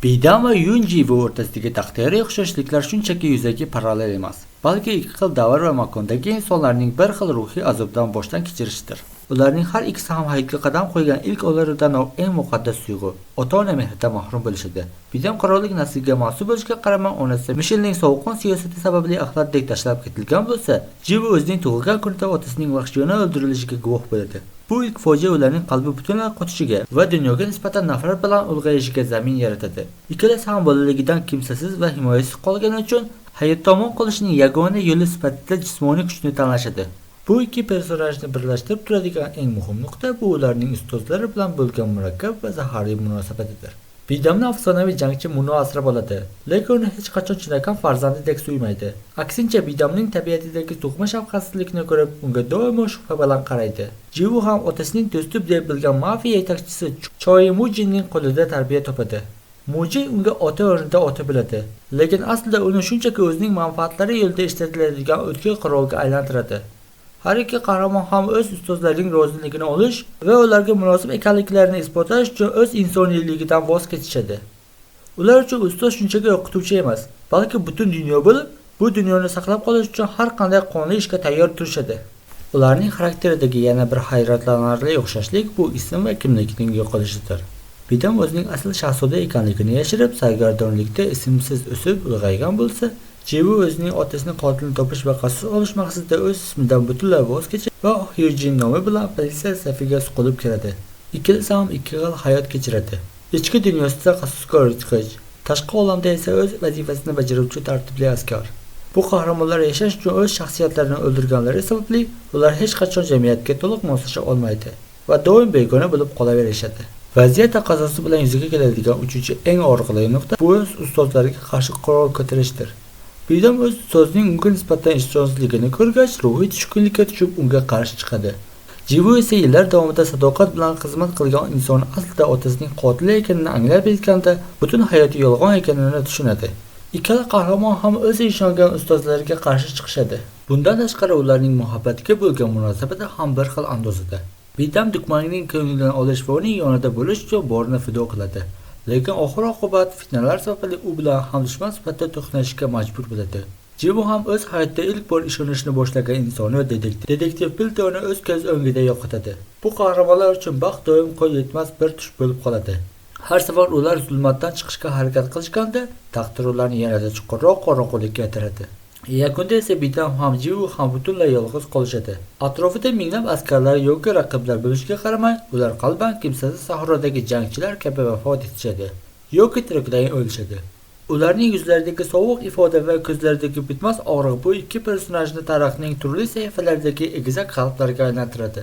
Bidam va Yunji o'rtasidagi taqdiriy o'xshashliklar shunchaki yuzaki parallel emas, balki ikki xil davr va makondagi insonlarning bir xil ruhiy azobdan boshdan kechirishdir. Ularning har ikkisi ham hayotga qadam qo'ygan ilk onlaridanoq eng muqaddas tuyg'u ota-ona mehridan mahrum bo'lishadi. Bidam qirollik nasliga mansub bo'lishiga qaramay, onasi Michelning sovuqqon siyosati sababli axlatdek tashlab ketilgan bo'lsa, Jibu o'zining tug'ilgan kunida otasining vahshiyona o'ldirilishiga guvoh bo'ladi. Bu ilk fojia ularning qalbi butunlay qotishiga va dunyoga nisbatan nafrat bilan ulg'ayishiga zamin yaratadi. Ikkalasi ham bolaligidan kimsasiz va himoyasiz qolgani uchun hayot tomon qolishning yagona yo'li sifatida jismoniy kuchni tanlashadi. Bu ikki personajni birlashtirib turadigan eng muhim nuqta bu ularning ustozlari bilan bo'lgan murakkab va zaharli munosabatidir. Bidamni afsonaviy jangchi Muno asrab oladi, lekin uni hech qachon chinakam farzandidek suymaydi. Aksincha, Bidamning tabiatidagi tug'ma shafqatsizlikni ko'rib, unga doimo shubha bilan qaraydi. Jivu ham otasining do'sti deb bilgan mafiya yetakchisi Choi Mujinning qo'lida tarbiya topadi. Muji unga ota o'rnida ota biladi, lekin aslida uni shunchaki o'zining manfaatlari yo'lida ishlatiladigan o'tkir qirolga aylantiradi. Har ikki qahramon ham o'z ustozlarining roziligini olish va ularga munosib ekanliklarini isbotlash uchun o'z insoniyligidan voz kechishadi. Ular uchun ustoz shunchaki o'qituvchi emas, balki butun dunyo bo'lib, bu dunyoni saqlab qolish uchun har qanday qonli ishga tayyor turishadi. Ularning xarakteridagi yana bir hayratlanarli o'xshashlik bu ism va kimlikning yo'qolishidir. Bidam o'zining asl shahzoda ekanligini yashirib, sargardonlikda ismsiz o'sib ulg'aygan bo'lsa, Jivu o'zining otasini qotilni topish va qasos olish maqsadida o'z ismidan butunlay voz kechib va Hyujin nomi bilan politsiya safiga suqilib kiradi. Ikkalasi ham ikki xil hayot kechiradi. Ichki dunyosida qasoskor yirtqich, tashqi olamda esa o'z vazifasini bajaruvchi tartibli askar. Bu qahramonlar yashash uchun o'z shaxsiyatlarini o'ldirganlari sababli ular hech qachon jamiyatga to'liq moslasha olmaydi va doim begona bo'lib qolaverishadi. Vaziyat taqozosi bilan yuzaga keladigan uchinchi eng og'riqli nuqta bu o'z ustozlariga qarshi qurol ko'tarishdir. Bidam o'z ustozining unga nisbatan ishonchsizligini ko'rgach, ruhiy tushkunlikka tushib unga qarshi chiqadi. Jivu esa yillar davomida sadoqat bilan xizmat qilgan inson aslida otasining qotili ekanini anglab yetganda, butun hayoti yolg'on ekanini tushunadi. Ikkala qahramon ham o'zi ishongan ustozlariga qarshi chiqishadi. Bundan tashqari ularning muhabbatiga bo'lgan munosabati ham bir xil andozada. Bidam dushmanining ko'nglini olish va uning yonida bo'lish uchun borini fido qiladi. Lekin oxir-oqibat fitnalar sababli u bilan hamdushman sifatida to'qnashishga majbur bo'ladi. Jivu ham o'z hayotida ilk bor ishonishni boshlagan insoni va detektiv Piltoni o'z ko'z o'ngida yo'qotadi. Bu qahramonlar uchun baxt doim qo'l yetmas bir tush bo'lib qoladi. Har safar ular zulmatdan chiqishga harakat qilishganda, taqdir ularni yanada chuqurroq qorong'ulikka itaradi. Yakunda esa Bidam ham Jivu ham butunlay yolg'iz qolishadi. Atrofida minglab askarlar yoki raqiblar bo'lishiga qaramay, ular qalban kimsasiz sahrodagi jangchilar kabi vafot etishadi yoki tirikdan o'lishadi. Ularning yuzlaridagi sovuq ifoda va ko'zlaridagi bitmas og'riq bu ikki personajni tarixning turli sahifalaridagi egizak qalblarga aylantiradi.